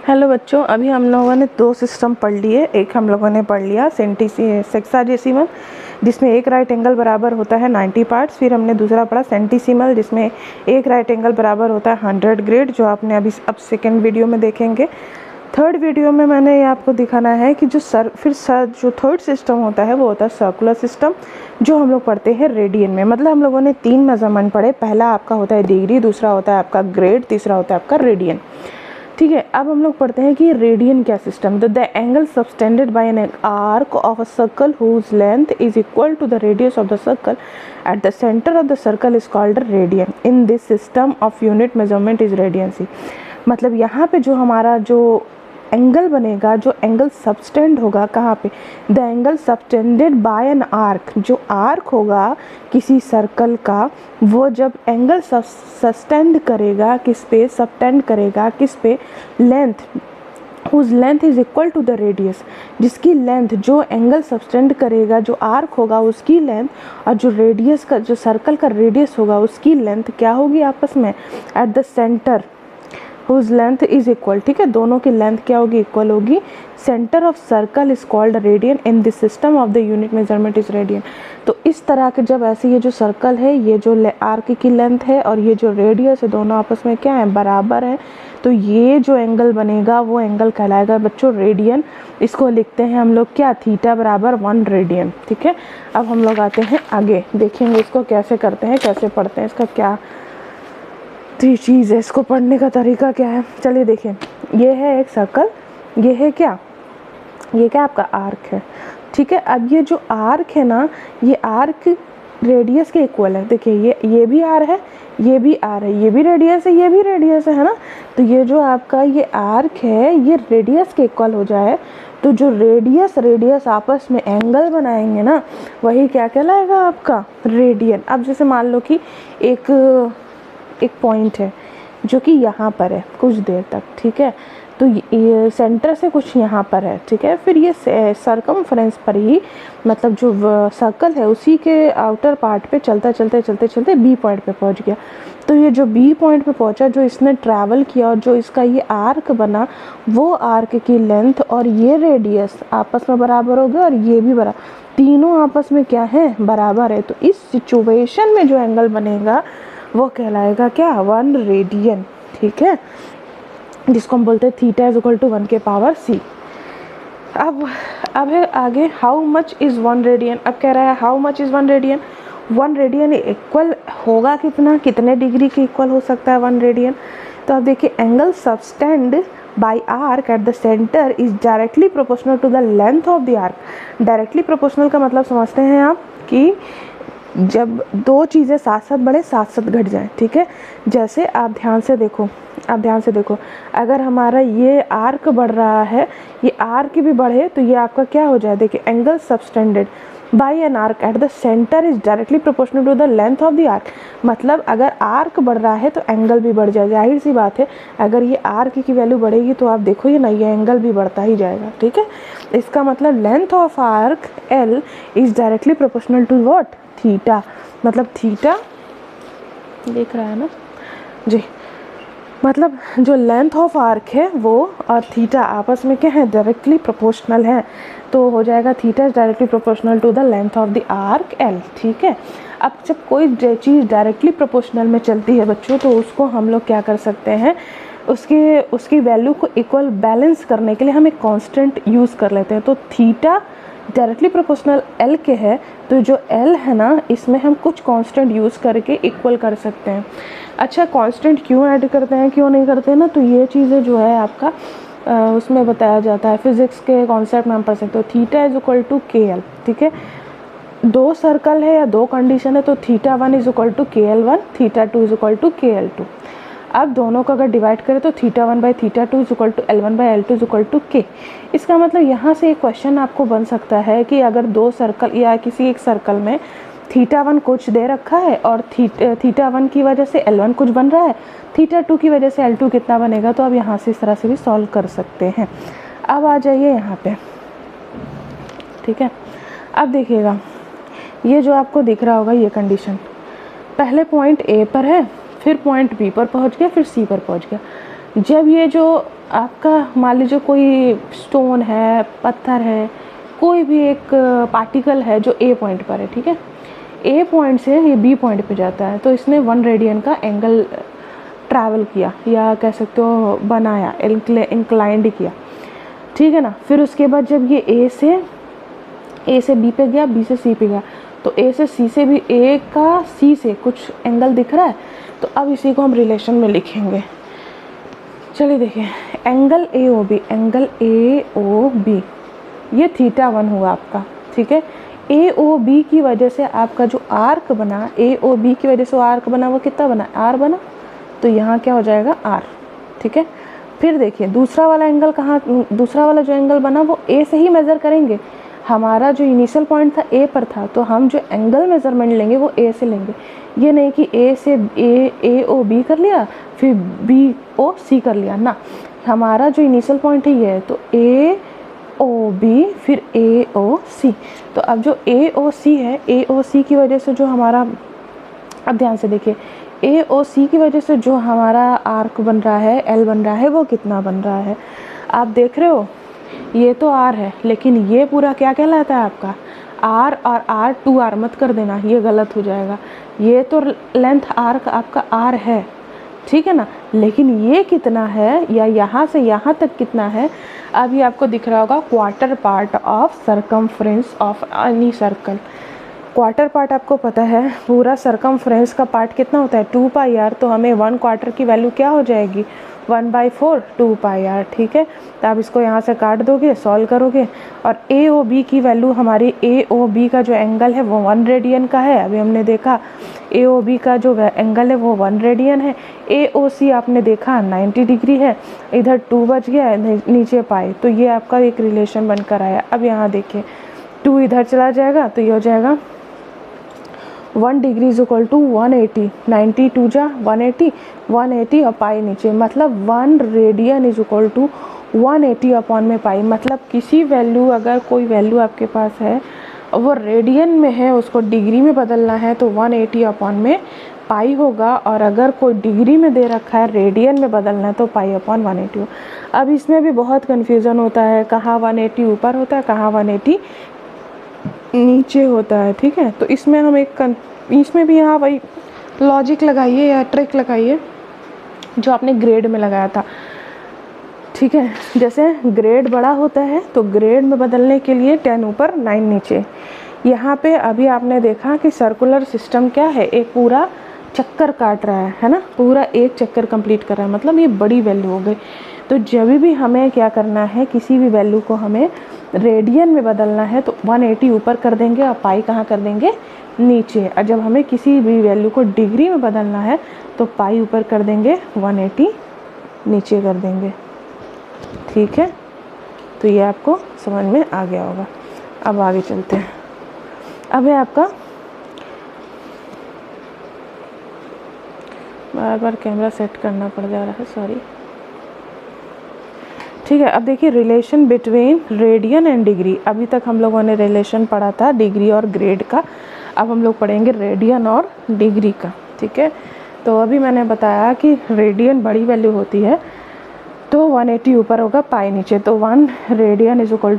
Hello बच्चों, अभी हम लोगों ने दो सिस्टम पढ़ लिए। एक हम लोगों ने पढ़ लिया सेक्साडेसिमल, जिसमें एक राइट एंगल बराबर होता है 90 पार्ट्स। फिर हमने दूसरा पढ़ा सेंटीसिमल, जिसमें एक राइट एंगल बराबर होता है 100 ग्रेड, जो आपने अभी अब सेकेंड वीडियो में देखेंगे। थर्ड वीडियो में मैंने ये आपको दिखाना है कि जो जो थर्ड सिस्टम होता है वो होता है सर्कुलर सिस्टम, जो हम लोग पढ़ते हैं रेडियन में। मतलब हम लोगों ने 3 मेजरमेंट पढ़े। पहला आपका होता है डिग्री, दूसरा होता है आपका ग्रेड, तीसरा होता है आपका रेडियन। ठीक है, अब हम लोग पढ़ते हैं कि रेडियन क्या system. The angle subtended by an arc of a circle whose length is equal to the radius of the circle at the centre of the circle is called radian. In this system of unit measurement is radiancy. मतलब यहाँ पे जो हमारा जो angle बनेगा, जो angle subtend होगा कहाँ पे, the angle subtended by an arc, जो आर्क होगा किसी सर्कल का, वो जब एंगल सस्टेंड करेगा किस पे, सबटेंड करेगा किस पे, length, whose length is equal to the radius, जिसकी लेंथ, जो एंगल सबटेंड करेगा जो आर्क होगा उसकी लेंथ, और जो रेडियस का, जो सर्कल का रेडियस होगा उसकी लेंथ क्या होगी आपस में, at the centre whose length is equal. ठीक है, दोनों की लेंथ क्या होगी, इक्वल होगी। Centre of circle is called radian. In this system of the unit measurement is radian. तो इस तरह के जब ऐसे ये जो सर्कल है, ये जो आर्क की लेंथ है और ये जो रेडियस है, दोनों आपस में क्या है, बराबर है, तो ये जो एंगल बनेगा वो एंगल कहलाएगा बच्चों रेडियन। इसको लिखते हैं हम लोग क्या, थीटा बराबर 1 रेडियन। ठीक है, अब हम लोग आते हैं आगे, देखेंगे इसको कैसे करते हैं, कैसे पढ़ते हैं, इसका क्या चीज़ है, इसको पढ़ने का तरीका क्या है। चलिए देखें, ये है एक सर्कल, ये है क्या, ये क्या आपका आर्क है। ठीक है, अब ये जो आर्क है ना, ये आर्क रेडियस के इक्वल है। देखिए ये भी आर है, ये भी आर है, ये भी रेडियस है, ये भी रेडियस है ना। तो ये जो आपका ये आर्क है ये रेडियस के इक्वल हो जाए, तो जो रेडियस आपस में एंगल बनाएंगे ना, वही क्या कहलाएगा आपका रेडियन। अब जैसे मान लो कि एक पॉइंट है जो कि यहाँ पर है कुछ देर तक, ठीक है, तो ये सेंटर से कुछ यहाँ पर है, ठीक है, फिर ये सरकमफ्रेंस पर ही, मतलब जो सर्कल है उसी के आउटर पार्ट पे चलते बी पॉइंट पे पहुँच गया। तो ये जो बी पॉइंट पे पहुँचा, जो इसने ट्रैवल किया और जो इसका ये आर्क बना, वो आर्क की लेंथ और ये रेडियस आपस में बराबर हो गए, और ये भी बराबर, तीनों आपस में क्या है, बराबर है। तो इस सिचुएशन में जो एंगल बनेगा वो कहलाएगा क्या, 1 रेडियन। ठीक है, जिसको हम बोलते हैं थीटा इज इक्वल टू 1 के पावर c। अब है आगे, हाउ मच इज 1 रेडियन। अब कह रहा है how much is 1 radian. 1 radian equal होगा कितना, कितने डिग्री के इक्वल हो सकता है 1 रेडियन। तो अब देखिए, angle subtend by arc at the centre is directly proportional to the length of the arc. Directly proportional का मतलब समझते हैं आप कि जब दो चीज़ें साथ साथ बढ़े, साथ साथ घट जाएं। ठीक है, जैसे आप ध्यान से देखो, अगर हमारा ये आर्क बढ़ रहा है, ये आर्क भी बढ़े, तो ये आपका क्या हो जाए, देखिए, angle subtended by an arc at the centre is directly proportional to the length of the arc. मतलब अगर आर्क बढ़ रहा है तो एंगल भी बढ़ जाएगा, जाहिर सी बात है। अगर ये आर्क की वैल्यू बढ़ेगी तो आप देखो ये ना, ये एंगल भी बढ़ता ही जाएगा। ठीक है, इसका मतलब length of arc L is directly proportional to what, theta. मतलब थीटा देख रहा है ना जी, मतलब जो लेंथ ऑफ आर्क है वो और थीटा आपस में क्या है, डायरेक्टली प्रोपोर्शनल है। तो हो जाएगा theta is directly proportional to the length of the arc L. ठीक है, अब जब कोई चीज़ डायरेक्टली प्रोपोर्शनल में चलती है बच्चों, तो उसको हम लोग क्या कर सकते हैं, उसकी वैल्यू को इक्वल बैलेंस करने के लिए हम एक कांस्टेंट यूज़ कर लेते हैं। तो थीटा डायरेक्टली प्रोपोर्शनल एल के है, तो जो एल है ना, इसमें हम कुछ कांस्टेंट यूज़ करके इक्वल कर सकते हैं। अच्छा, कांस्टेंट क्यों ऐड करते हैं, क्यों नहीं करते हैं ना, तो ये चीज़ें जो है आपका उसमें बताया जाता है, फिजिक्स के कॉन्सेप्ट में हम पढ़ सकते हो। Theta is equal to K L. ठीक है, दो सर्कल है या दो कंडीशन है, तो theta 1 is equal to K L 1, theta 2 is equal to K L 2। अब दोनों को अगर डिवाइड करें तो theta 1 by theta 2 is equal to L 1 by L 2 is equal to K. इसका मतलब यहाँ से एक क्वेश्चन आपको बन सकता है कि अगर दो सर्कल या किसी एक सर्कल में थीटा 1 कुछ दे रखा है और थीटा 1 की वजह से एल 1 कुछ बन रहा है, थीटा 2 की वजह से एल 2 कितना बनेगा, तो अब यहाँ से इस तरह से भी सॉल्व कर सकते हैं। अब आ जाइए यहाँ पे। ठीक है, अब देखिएगा, ये जो आपको दिख रहा होगा ये कंडीशन, पहले पॉइंट ए पर है, फिर पॉइंट बी पर पहुंच गया, फिर सी पर पहुंच गया। जब ये जो आपका मान लीजिए कोई स्टोन है, पत्थर है, कोई भी एक पार्टिकल है जो ए पॉइंट पर है, ठीक है, ए पॉइंट से ये बी पॉइंट पे जाता है, तो इसने 1 रेडियन का एंगल ट्रैवल किया, या कह सकते हो बनाया, इंक्लाइंड किया, ठीक है ना। फिर उसके बाद जब ये ए से बी पे गया, बी से सी पे गया, तो ए से सी से भी ए का सी से कुछ एंगल दिख रहा है, तो अब इसी को हम रिलेशन में लिखेंगे। चलिए देखिए, एंगल ए ओ बी ये θ1 हुआ आपका, ठीक है। ए ओ बी की वजह से आपका जो आर्क बना, ए ओ बी की वजह से वो आर्क बना, वो कितना बना, आर बना, तो यहाँ क्या हो जाएगा, आर, ठीक है। फिर देखिए दूसरा वाला एंगल कहाँ, दूसरा वाला जो एंगल बना वो ए से ही मेज़र करेंगे। हमारा जो इनिशियल पॉइंट था ए पर था, तो हम जो एंगल मेज़रमेंट लेंगे वो ए से लेंगे। ये नहीं कि ए से ए ओ बी कर लिया फिर बी ओ सी कर लिया ना, हमारा जो इनिशियल पॉइंट है ये है, तो ए ओ बी फिर ए ओ सी। तो अब जो ए ओ सी है, ए ओ सी की वजह से जो हमारा, अब ध्यान से देखिए, ए ओ सी की वजह से जो हमारा आर्क बन रहा है, एल बन रहा है, वो कितना बन रहा है, आप देख रहे हो, ये तो आर है, लेकिन ये पूरा क्या कहलाता है आपका, आर, और आर 2r मत कर देना, ये गलत हो जाएगा। ये तो लेंथ आर्क आपका आर है, ठीक है ना, लेकिन ये कितना है, या यहाँ से यहाँ तक कितना है, अभी आपको दिख रहा होगा quarter part of circumference of any circle. Quarter part आपको पता है, पूरा सरकमफ्रेंस का पार्ट कितना होता है, 2πr, तो हमें 1 क्वार्टर की वैल्यू क्या हो जाएगी, 1/4 2πr, ठीक है। तो आप इसको यहाँ से काट दोगे, सॉल्व करोगे, और ए ओ बी की वैल्यू, हमारी ए ओ बी का जो एंगल है वो 1 रेडियन का है, अभी हमने देखा ए ओ बी का जो एंगल है वो 1 रेडियन है। ए ओ सी आपने देखा 90 डिग्री है, इधर 2 बच गया, नीचे पाए, तो ये आपका एक रिलेशन बनकर आया। अब यहाँ देखिए 2 इधर चला जाएगा, तो ये हो जाएगा 1 डिग्री इज इक्वल टू 180, 90 2 जा 180, 180 और पाई नीचे, मतलब 1 radian is equal to 180 upon में पाई। मतलब किसी वैल्यू, अगर कोई वैल्यू आपके पास है वो रेडियन में है, उसको डिग्री में बदलना है तो 180 अपॉन में पाई होगा, और अगर कोई डिग्री में दे रखा है रेडियन में बदलना है तो पाई अपॉन 180 हो। अब इसमें भी बहुत कन्फ्यूज़न होता है, कहाँ 180 ऊपर होता है, कहाँ 180 नीचे होता है, ठीक है। तो इसमें हम इसमें भी यहाँ वही लॉजिक लगाइए या ट्रिक लगाइए जो आपने ग्रेड में लगाया था, ठीक है। जैसे ग्रेड बड़ा होता है तो ग्रेड में बदलने के लिए 10 ऊपर 9 नीचे। यहाँ पे अभी आपने देखा कि सर्कुलर सिस्टम क्या है, एक पूरा चक्कर काट रहा है ना, पूरा एक चक्कर कंप्लीट कर रहा है, मतलब ये बड़ी वैल्यू हो गई। तो जब भी हमें क्या करना है, किसी भी वैल्यू को हमें रेडियन में बदलना है तो 180 ऊपर कर देंगे और पाई कहाँ कर देंगे, नीचे। और जब हमें किसी भी वैल्यू को डिग्री में बदलना है तो पाई ऊपर कर देंगे, 180 नीचे कर देंगे, ठीक है। तो ये आपको समझ में आ गया होगा। अब आगे चलते हैं। अब है आपका, बार बार कैमरा सेट करना पड़ जा रहा है, सॉरी, ठीक है। अब देखिए relation between radian and degree. अभी तक हम लोगों ने रिलेशन पढ़ा था डिग्री और ग्रेड का, अब हम लोग पढ़ेंगे रेडियन और डिग्री का, ठीक है। तो अभी मैंने बताया कि रेडियन बड़ी वैल्यू होती है तो 180 ऊपर होगा, पाई नीचे, तो 1 रेडियन इज इक्वल टू